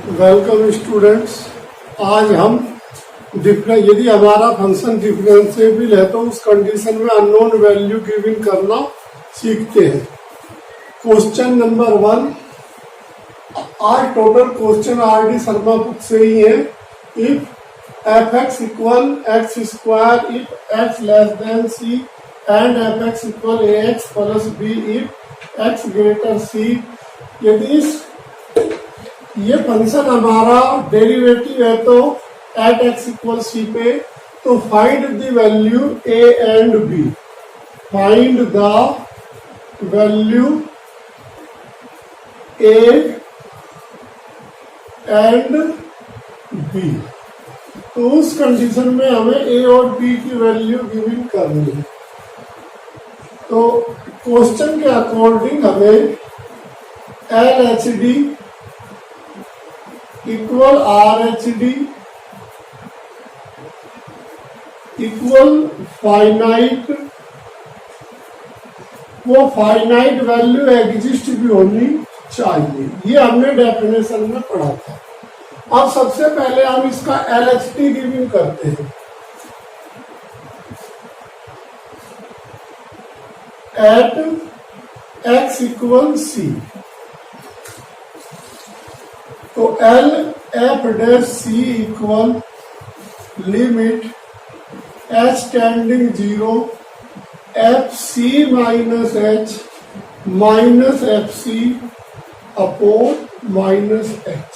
Welcome students. आज हम यदि हमारा फंक्शन डिफरेंशिएबल है तो उस कंडीशन में अननोन वैल्यू गिविंग करना सीखते हैं। Question number 1। आज total question R D. Sharma book से ही है। If F x equal x square if x less than c and f x equal A x plus b if x greater c. यदि ये function हमारा डेरिवेटिव है तो eight x equal C पे, तो find the value A and B. Find the value A and B. तो उस condition में हमें ए और बी की वैल्यू गिविंग करनी है। तो क्वेश्चन के अकॉर्डिंग हमें L H D equal R H D equal finite, वो फाइनाइट वैल्यू एग्जिस्ट भी होनी चाहिए। ये हमने डेफिनेशन में पढ़ा था। अब सबसे पहले हम इसका एल एच डी गिविंग करते हैं। एट एक्स इक्वल सी, तो L f dash c equal limit H tending 0 f c minus f c upon minus h.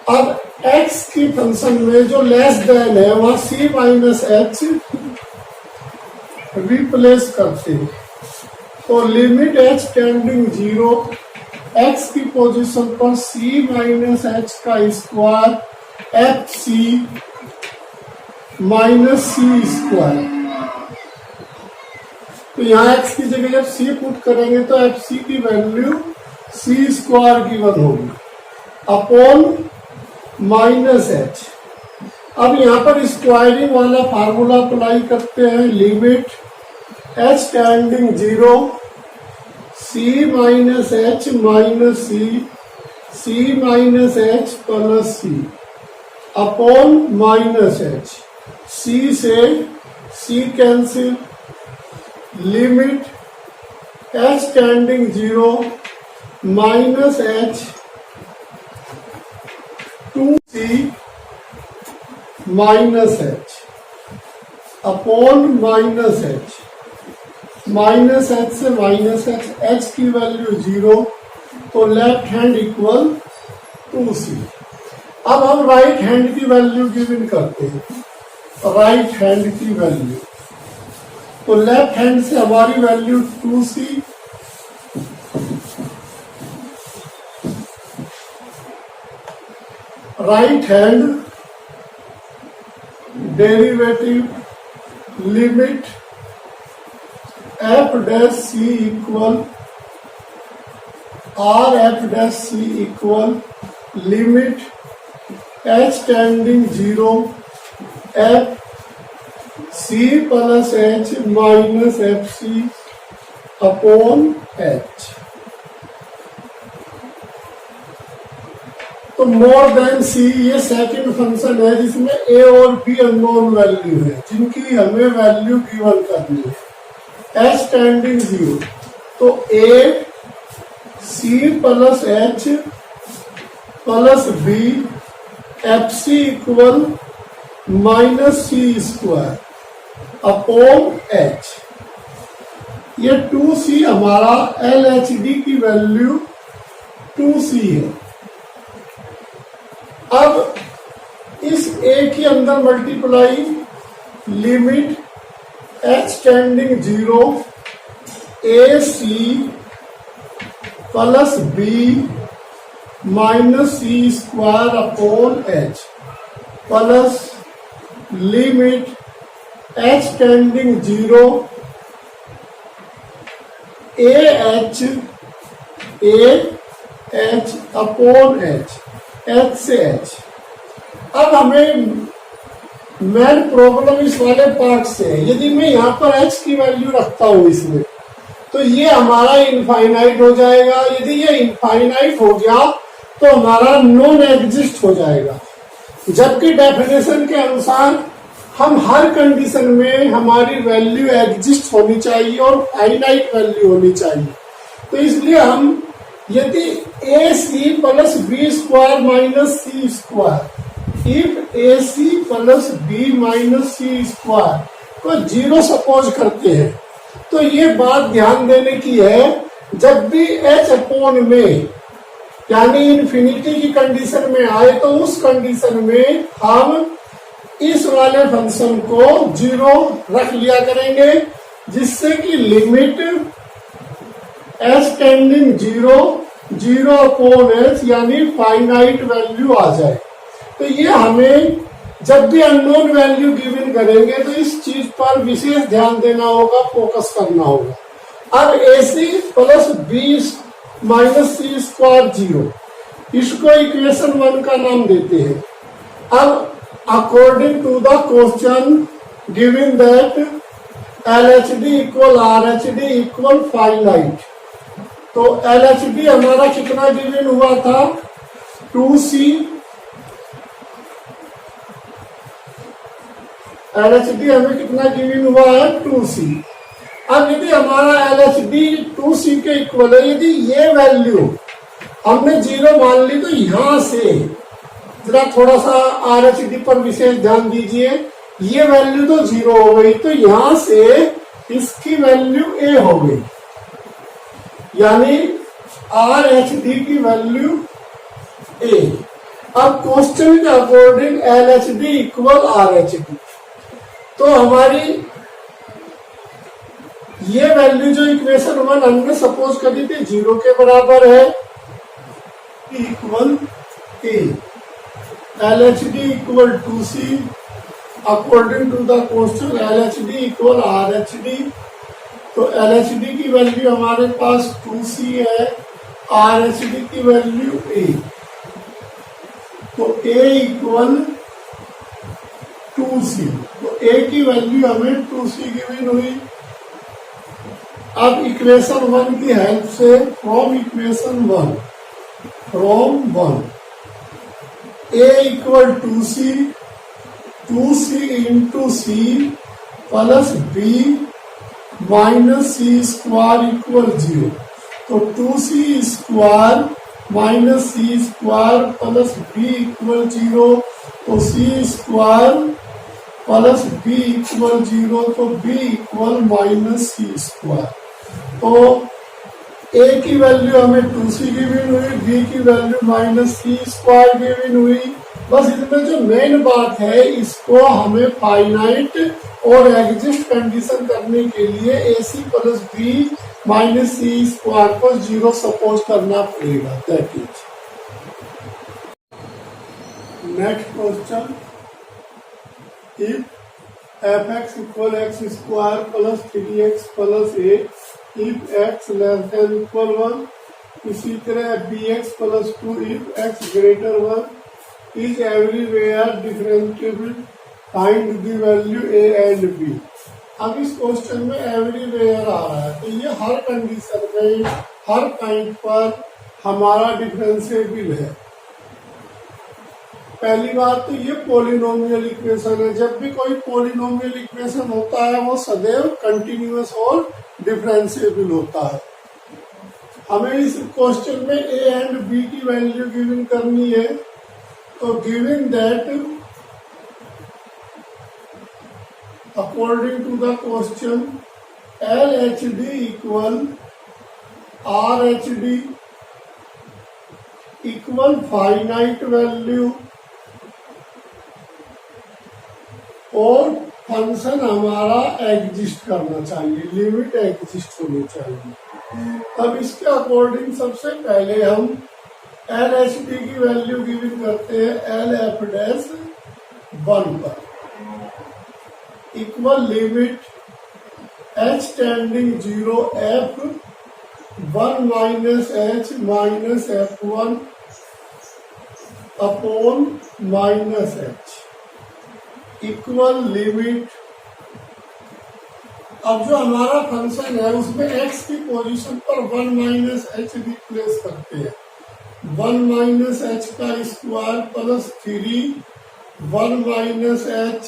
अब x की फंक्शन में जो लेस देन है वहां c माइनस एच रिप्लेस करते हैं। तो लिमिट एच टेंडिंग 0 x की पोजीशन पर c माइनस एच का स्क्वायर एफ सी माइनस सी स्क्वायर। तो यहाँ x की जगह जब c पुट करेंगे तो एफ सी की वैल्यू c स्क्वायर गिवन होगी अपॉन माइनस एच। अब यहाँ पर स्क्वायरिंग वाला फार्मूला अप्लाई करते हैं। Limit H tending 0 c minus h minus c minus H plus c upon minus h. C से c cancel. Limit H tending 0 minus h two c minus h upon minus h. Minus h से minus h की value 0, तो left hand equal to c. अब हम right hand की value given करते हैं। Right hand की वैल्यू, तो लेफ्ट हैंड से हमारी value 2c, right hand derivative limit f dash c equal R f dash c equal limit H tending 0 f c plus h minus f c upon h. तो more then सी ये second function है जिसमें ए और B unknown value है जिनकी हमें value given करनी है। एच टेंडिंग 0, तो a C plus h plus b f c equal minus C square upon h. ये 2c हमारा एल एच डी की वैल्यू 2c है। अब इस a के अंदर multiply limit H tending 0 a C plus B minus C square upon h plus limit H tending 0 a h upon h से h. अब हमें मेन प्रॉब्लम इस वाले पार्ट से है। यदि मैं यहाँ पर h की वैल्यू रखता हूँ इसमें, तो ये हमारा इनफाइनाइट हो जाएगा। यदि ये इनफाइनाइट हो गया तो हमारा नॉन एग्जिस्ट हो जाएगा। जबकि डेफिनेशन के अनुसार हम हर कंडीशन में हमारी वैल्यू एग्जिस्ट होनी चाहिए और फाइनाइट वैल्यू होनी चाहिए। तो इसलिए हम यदि a C plus b square minus C square, if a C plus B minus C square को जीरो सपोज करते हैं, तो ये बात ध्यान देने की है, जब भी एच अपॉन में यानी इन्फिनिटी की कंडीशन में आए तो उस कंडीशन में हम इस वाले फंक्शन को जीरो रख लिया करेंगे, जिससे कि limit H tending zero, zero upon H यानी फाइनाइट वैल्यू आ जाए। तो ये हमें जब भी अननोन वैल्यू गिवन करेंगे तो इस चीज पर विशेष ध्यान देना होगा, फोकस करना होगा। अब A C plus B minus C square zero, इसको इक्वेशन 1 का नाम देते हैं। अब according to the question given that LHD equal RHD equal finite, तो LHD हमारा कितना गिवन हुआ था 2C, LHD हमें कितना गिवन हुआ है 2C। अब यदि हमारा LHD 2C के इक्वल है, यदि ये वैल्यू हमने जीरो मान ली, तो यहां से जरा थोड़ा सा RHD पर विशेष ध्यान दीजिए, ये वैल्यू तो जीरो हो गई, तो यहां से इसकी वैल्यू ए हो गई, यानी RHD की वैल्यू ए। अब क्वेश्चन के अकॉर्डिंग LHD इक्वल RHD, तो हमारी ये वैल्यू जो इक्वेशन 1 हमने सपोज करी थी जीरो के बराबर है, equal A, LHD equal 2C according to the question, LHD equal RHD, तो LHD की वैल्यू हमारे पास 2C है, RHD की वैल्यू A, तो A इक्वल 2C, तो A की वैल्यू हमें 2C गिवन हुई। अब इक्वेशन 1 की हेल्प से from equation 1 A equal 2C, 2C into C plus B minus C square equal zero, तो 2C स्क्वायर माइनस सी square plus B equal zero, तो C square plus B equal zero, तो B equal minus सी square. तो A की value हमें 2C given हुई, B की value minus सी square given हुई। बस इसमें जो मेन बात है, इसको हमें फाइनाइट और एग्जिस्ट कंडीशन करने के लिए AC प्लस B माइनस सी स्क्वायर को जीरो सपोज करना पड़ेगा। That is next question, if fx equal x square plus 3x plus a, if x less than equal 1, इसी तरह bx plus 2 if x greater 1, is everywhere differentiable, find the value a and b। अब इस question में everywhere आ रहा है, तो ये हर condition में हर पॉइंट पर हमारा डिफरेंशिएबल है। पहली बात तो ये पॉलिनोमियल इक्वेशन है, जब भी कोई पॉलिनोमियल इक्वेशन होता है वो सदैव कंटिन्यूअस और डिफरेंशिएबल होता है। हमें इस क्वेश्चन में a एंड b की वैल्यू गिवन करनी है, तो given that according to the question LHD equal RHD equal finite value और फंक्शन हमारा एग्जिस्ट करना चाहिए, लिमिट एग्जिस्ट होनी चाहिए। अब इसके अकॉर्डिंग सबसे पहले हम LHD की वैल्यू गिवन करते हैं LF' 1 पर, equal limit h tending 0 f 1 minus h minus f1 upon minus h equal limit. अब जो हमारा फंक्शन है उसमें x की पोजीशन पर 1 माइनस h रिप्लेस करते हैं, 1 माइनस एच का square plus 3 1 minus H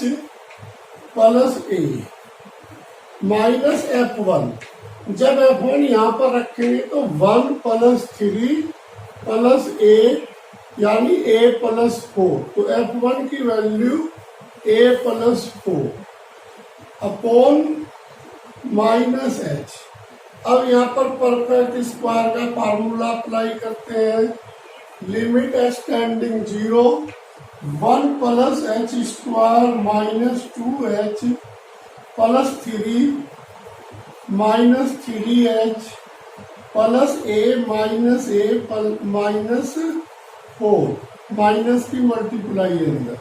plus a minus F1। जब F1 यहाँ पर रखेंगे तो 1 प्लस 3 प्लस ए यानी a प्लस 4, तो F1 की value a plus 4 upon minus h. अब यहाँ पर परफेक्ट स्क्वायर का फार्मूला अप्लाई करते हैं। Limit H tending 0 1 plus H square minus 2h plus 3 minus 3h plus a minus minus 4, minus की मल्टीप्लाई अंदर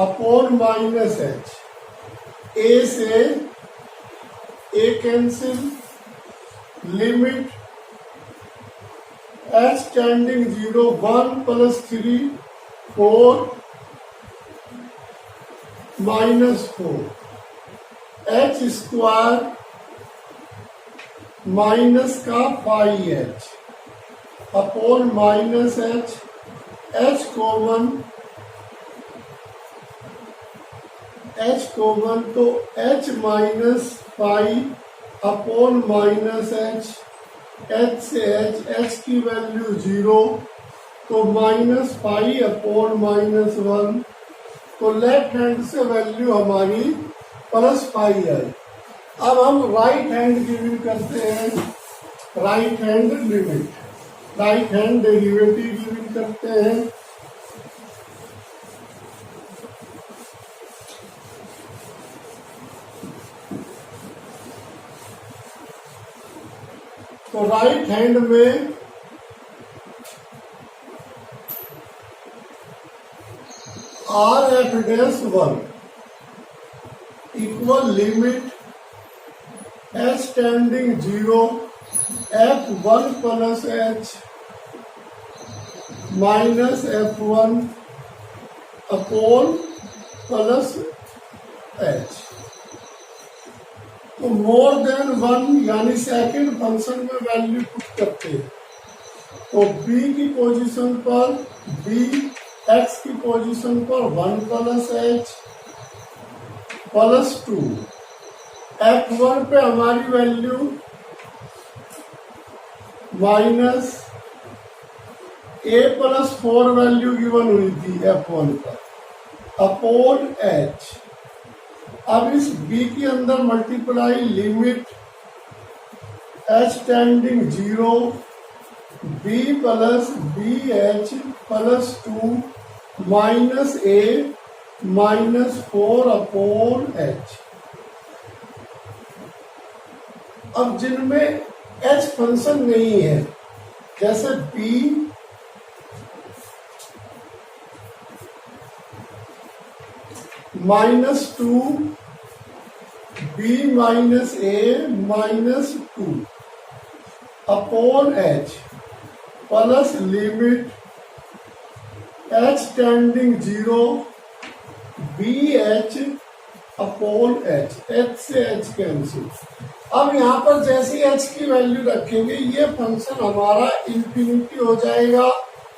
अपॉन माइनस एच। ए से a cancel, limit H tending 0 1 plus 3 4 minus 4 h square minus का 5h upon minus h. H common तो H minus 5 upon minus h. H से H की value 0, तो minus 5 upon minus 1, तो left hand से value हमारी plus 5 है। अब हम राइट हैंड गिवन करते हैं, right hand limit, right hand derivative given करते हैं। तो राइट हैंड में are f dash 1 equal limit H tending 0 F1 plus h minus F1 upon plus H. तो मोर देन 1 यानी सेकंड फंक्शन में value put करते हैं। तो b की पोजीशन पर b, x की पोजीशन पर 1 प्लस एच प्लस 2। F1 पे हमारी value minus a plus 4 value given हुई थी F1 पर अपॉन h। अब इस b के अंदर multiply limit h tending 0 b plus bh plus 2 minus a minus 4 upon h। अब जिनमें h फंक्शन नहीं है, जैसे b minus 2 b minus a minus 2 upon h plus limit h tending 0 bh upon h। h से h cancel. अब यहाँ पर जैसे h की वैल्यू रखेंगे ये फंक्शन हमारा इंफिनिटी हो जाएगा,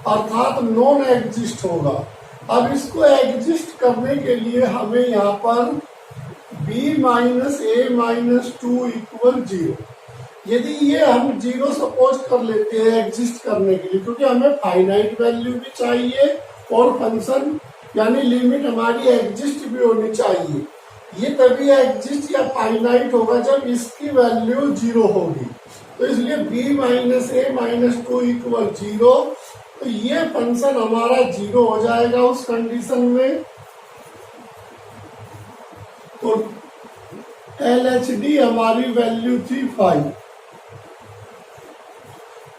अर्थात नॉन एग्जिस्ट होगा। अब इसको एग्जिस्ट करने के लिए हमें यहाँ पर b minus a minus 2 equal 0, यदि ये हम 0 सपोज कर लेते हैं एग्जिस्ट करने के लिए, क्योंकि हमें फाइनाइट वैल्यू भी चाहिए और फंक्शन यानी लिमिट हमारी एग्जिस्ट भी होनी चाहिए। ये तभी एग्जिस्ट या फाइनाइट होगा जब इसकी वैल्यू 0 होगी। तो इसलिए b minus a minus 2 equal 0, तो ये फंक्शन हमारा 0 हो जाएगा उस कंडीशन में। तो LHD हमारी वैल्यू थी 5।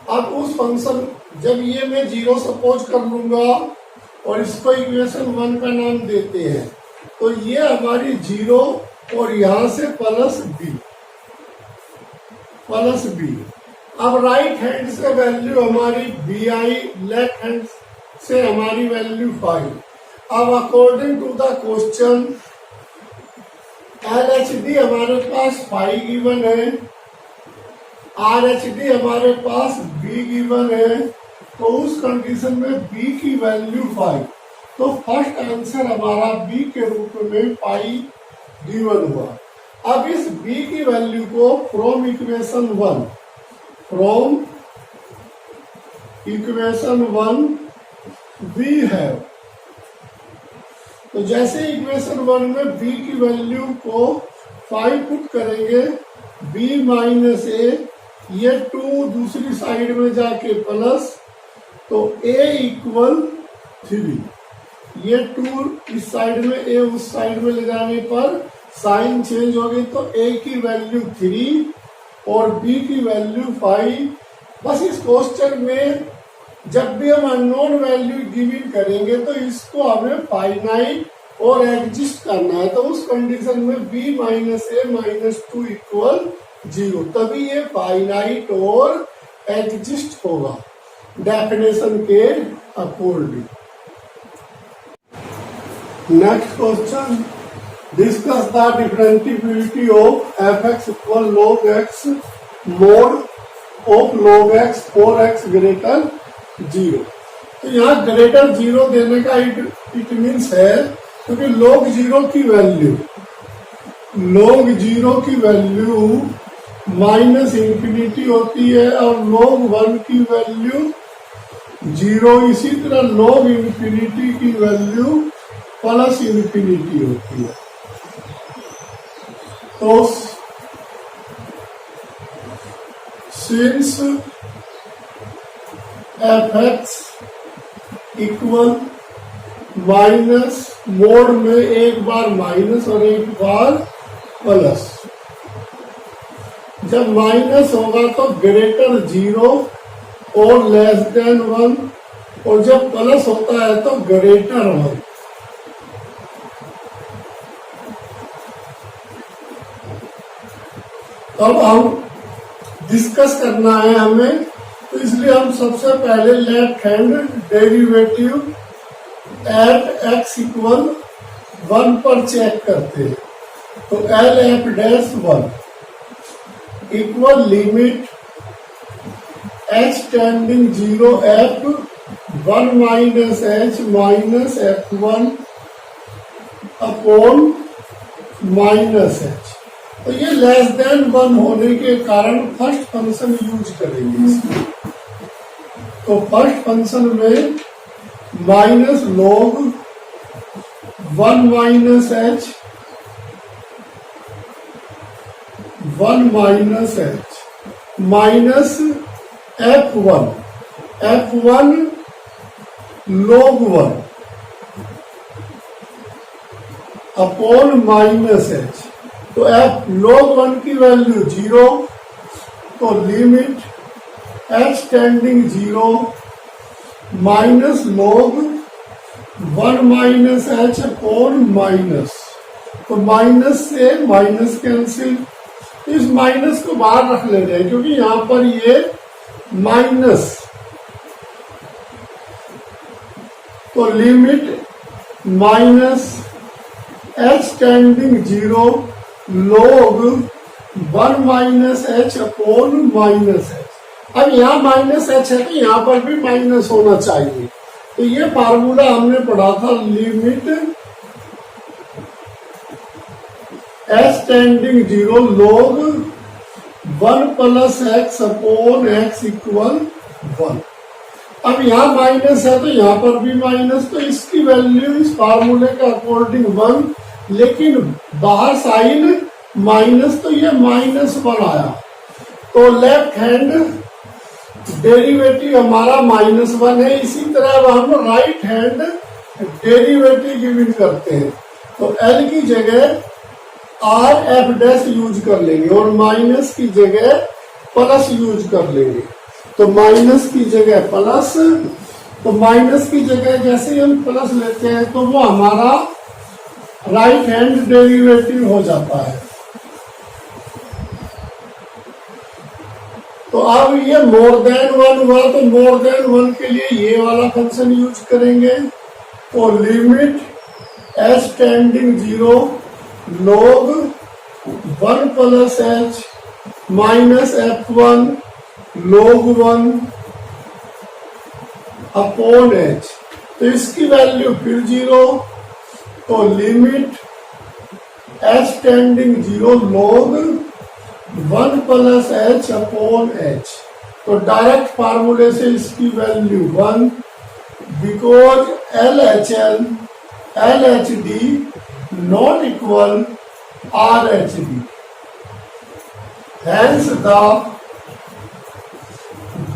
अब उस फंक्शन जब ये मैं 0 सपोज कर लूंगा और इसको इक्वेशन 1 का नाम देते हैं, तो ये हमारी 0 और यहां से प्लस b। अब राइट हैंड से वैल्यू हमारी bi, लेफ्ट हैंड से हमारी वैल्यू 5। अब according to the question LHD हमारे पास 5 गिवन है, RHD हमारे पास b गिवन है, तो उस कंडीशन में b की वैल्यू 5, तो फर्स्ट आंसर हमारा b के रूप में पाई गिवन हुआ। अब इस b की वैल्यू को फ्रॉम इक्वेशन 1 वी है, तो जैसे इक्वेशन 1 में b की वैल्यू को 5 पुट करेंगे, b माइनस ए, ये 2 दूसरी साइड में जाके प्लस, तो a इक्वल 3, ये 2 इस साइड में, a उस साइड में ले जाने पर साइन चेंज हो गई, तो a की वैल्यू 3 और b की वैल्यू 5। बस इस क्वेश्चन में जब भी हम अननोन वैल्यू गिवन करेंगे तो इसको हमें फाइनाइट और एग्जिस्ट करना है, तो उस कंडीशन में b minus a minus 2 equal 0, तभी ये फाइनाइट और एग्जिस्ट होगा डेफिनेशन के according. Next question, discuss the differentiability of fx equal log x mod of log x 4x greater 0। तो यहाँ ग्रेटर 0 देने का इट मीन्स है क्योंकि log 0 की वैल्यू माइनस इंफिनिटी होती है और log 1 की वैल्यू 0, इसी तरह log इंफिनिटी की वैल्यू प्लस इंफिनिटी होती है। तो since fx equal minus, mode में एक बार माइनस और एक बार प्लस, जब माइनस होगा तो ग्रेटर 0 और लेस देन 1, और जब प्लस होता है तो ग्रेटर 1। अब हम डिस्कस करना है हमें, तो इसलिए हम सबसे पहले left hand derivative eight x equal 1 पर चेक करते हैं। तो L f dash 1 equal limit h tending 0 f 1 minus h minus f1 upon minus h। तो ये लेस देन 1 होने के कारण फर्स्ट फंक्शन यूज करेंगे इसमें। तो फर्स्ट फंक्शन में minus log 1 minus h 1 minus h minus f1 log 1 upon minus h। तो f log 1 की वैल्यू 0, तो limit h tending 0 minus log 1 minus h upon minus, तो माइनस से माइनस कैंसिल, इस माइनस को बाहर रख ले रहे हैं क्योंकि यहां पर ये माइनस, तो limit minus h tending 0 log 1 minus h upon minus h। अब यहाँ माइनस h है तो यहाँ पर भी माइनस होना चाहिए, तो ये फार्मूला हमने पढ़ा था, limit h tending 0 log 1 plus x upon x equal 1। अब यहाँ माइनस है तो यहाँ पर भी माइनस, तो इसकी वैल्यू इस फार्मूले के अकॉर्डिंग 1, लेकिन बाहर साइन माइनस, तो ये -1 आया। तो लेफ्ट हैंड डेरिवेटिव हमारा -1 है। इसी तरह अब हम राइट हैंड डेरिवेटिव गिवन करते हैं, तो L की जगह आर एफ डैश यूज कर लेंगे और माइनस की जगह प्लस यूज कर लेंगे। तो माइनस की जगह प्लस, तो माइनस की जगह जैसे हम प्लस लेते हैं तो वो हमारा राइट हैंड डेरिवेटिव हो जाता है। तो अब ये मोर देन 1 हुआ, तो मोर देन 1 के लिए ये वाला फंक्शन यूज करेंगे। तो limit h tending 0 log 1 plus h minus f1 log 1 upon h, तो इसकी वैल्यू फिर 0, तो limit H tending 0 log 1 plus H upon h. तो डायरेक्ट फार्मूले से इसकी value 1, because L H D not equal R H D, hence the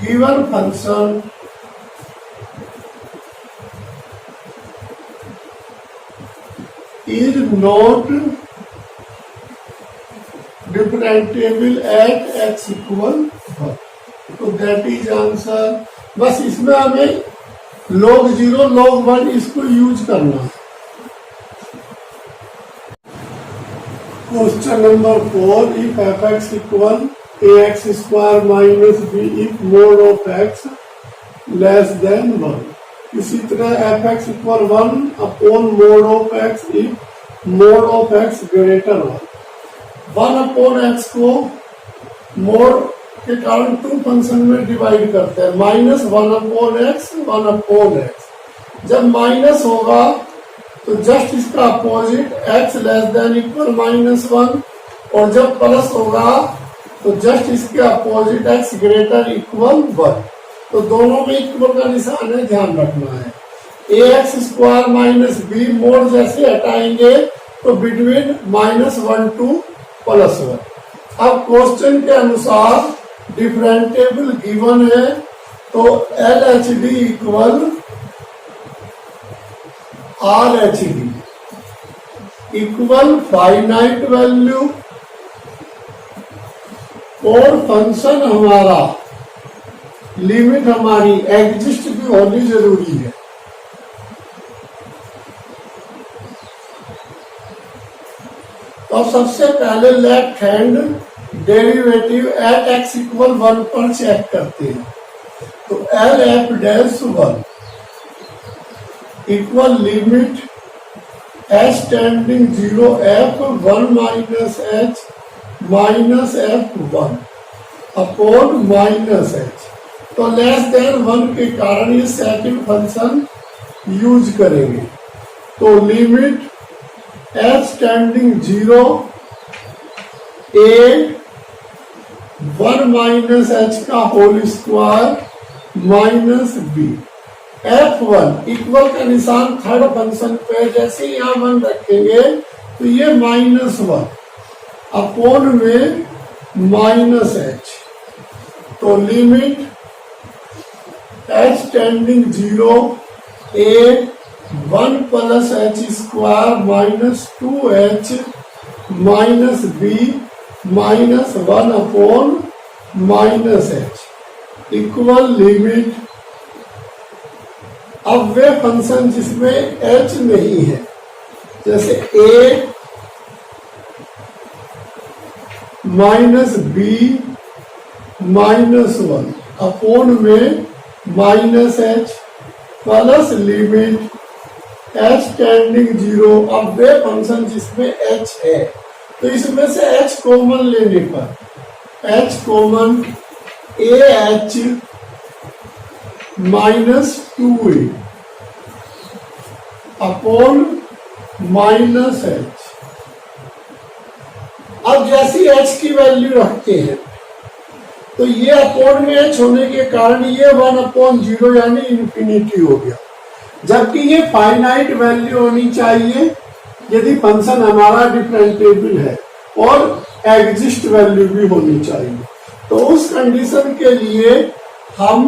given function is not differentiable at x equal 1. तो that is answer. बस इसमें हमें log 0 log 1 इसको use करना है। Question number 4, if F x equal A X square minus B if mod of X less than 1। इसी तरह F x equal 1 upon mod of X if mod of X greater 1। 1 upon X को mod के कारण 2 function में divide करते हैं, minus 1 upon X 1 upon X. जब minus होगा तो जस्ट इसका opposite x less than equal -1, और जब प्लस होगा तो जस्ट इसके अपोजिट x ग्रेटर इक्वल 1। तो दोनों में इक्वल का निशान है, ध्यान रखना है। ax square minus B mod जैसे हटाएंगे तो बिटवीन -1 to +1। अब क्वेश्चन के अनुसार डिफरेंटेबल गिवन है, तो L H D equal R H D equal finite value, और फंक्शन हमारा लिमिट हमारी एग्जिस्ट भी होनी जरूरी है। तो सबसे पहले left hand derivative eight x equal 1 पर चेक करते हैं। तो L f dash 1 equal limit H tending 0 F 1 minus h minus F 1 upon minus H. तो लेस देन 1 के कारण ये सेकंड फंक्शन यूज करेंगे। तो limit H tending 0 A 1 minus H का whole square minus B F1 equal का निशान third function पे, जैसे यहाँ 1 रखेंगे तो ये -1 अपॉन में माइनस एच। तो limit H tending 0 A 1 plus H square minus 2h minus B minus 1 upon minus H equal limit. अब वे फंक्शन जिसमें h नहीं है, जैसे a माइनस बी -1 अपॉन में minus H plus limit h tending 0। अब वे फंक्शन जिसमें h है, तो इसमें से h कॉमन लेने पर h common AH -2a upon minus h. अब जैसी h की वैल्यू रखते हैं तो ये अपॉन में h होने के कारण ये 1/0 यानी इंफिनिटी हो गया, जबकि ये फाइनाइट वैल्यू होनी चाहिए यदि फंक्शन हमारा डिफरेंटेबल है, और एग्जिस्ट वैल्यू भी होनी चाहिए। तो उस कंडीशन के लिए हम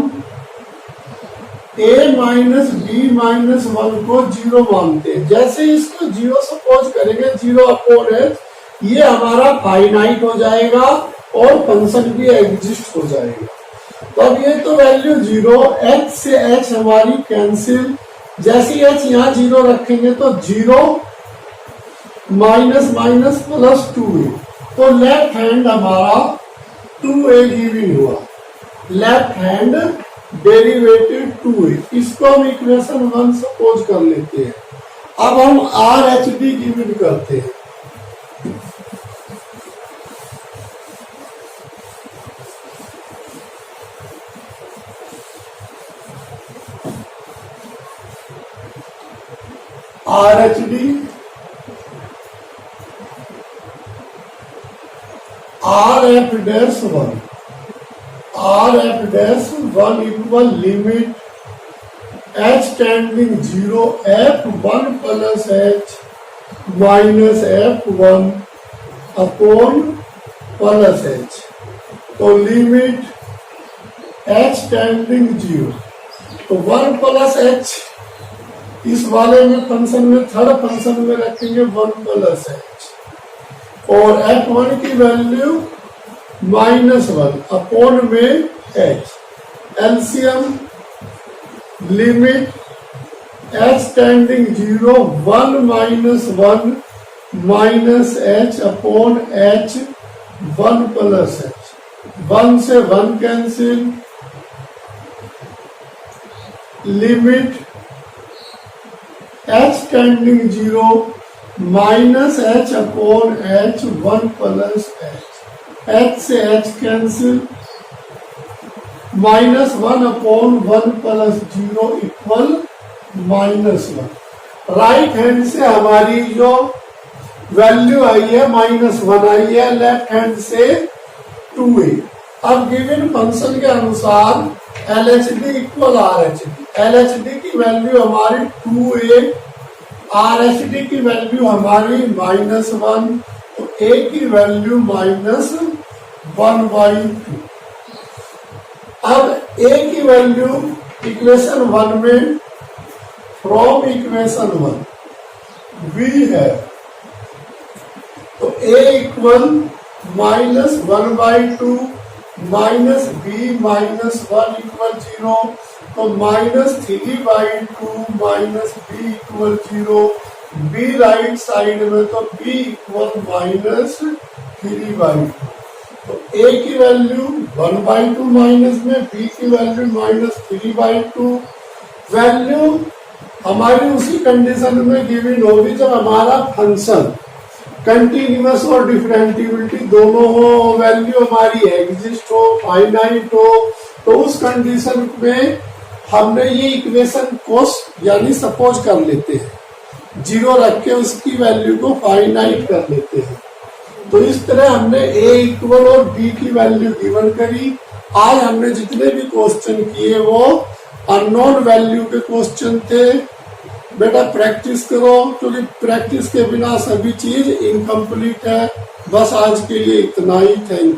a माइनस बी माइनस 1 को 0 मानते हैं। जैसे इसको 0 सपोज करेंगे 0 अपॉन एच, ये हमारा फाइनाइट हो जाएगा और फंक्शन भी एग्जिस्ट हो जाएगा। तो अब ये तो वैल्यू 0, h से h हमारी कैंसिल। जैसे h यहाँ 0 रखेंगे तो 0 माइनस माइनस प्लस 2a, तो लेफ्ट हैंड हमारा 2a गिवन हुआ, लेफ्ट हैंड डेरिवेटिव 2a। इसको हम इक्वेशन 1 सपोज कर लेते हैं। अब हम आर एच डी गिवन करते हैं। RHD RF dash 1 equal limit h tending 0 f1 plus h minus f1 upon plus h। तो लिमिट h टेंडिंग 0, तो 1 प्लस h इस वाले में फंक्शन में थर्ड फंक्शन में रखेंगे 1 प्लस h, और f1 की वैल्यू -1 अपॉन में h। LCM limit h tending 0 1 minus 1 minus h upon h 1 plus h। 1 से 1 cancel, limit h tending 0 minus h upon h 1 plus h। h से h cancel, -1 upon 1 plus 0 equal -1। Right hand से हमारी जो value आई है -1 आई है, left hand से 2a। अब given function के अनुसार LHD इक्वल RHD, LHD की वैल्यू हमारी 2a, RHD की वैल्यू हमारी -1, तो a की वैल्यू -1/2। अब a की वैल्यू इक्वेशन 1 में फ्रॉम इक्वेशन 1 v है, तो a equal -1/2 minus b -1 equal 0, तो -3/2 minus b equal 0। b right side में, तो b इक्वल -3/2। तो a की वैल्यू 1/2 माइनस में, b की वैल्यू -3/2। वैल्यू हमारी उसी कंडीशन में गिवन होगी जब हमारा फंक्शन कंटिन्यूअस और डिफरेंटिबिलिटी दोनों हो, वैल्यू हमारी एग्जिस्ट हो, फाइनाइट हो, तो उस कंडीशन में हमने ये इक्वेशन को यानी सपोज कर लेते हैं, 0 रख के उसकी वैल्यू को फाइनाइट कर लेते हैं। तो इस तरह हमने a इक्वल और b की वैल्यू गिवन करी। आज हमने जितने भी क्वेश्चन किए वो अननोन वैल्यू के क्वेश्चन थे। बेटा प्रैक्टिस करो, क्योंकि प्रैक्टिस के बिना सभी चीज इनकम्प्लीट है। बस आज के लिए इतना ही, थैंक यू।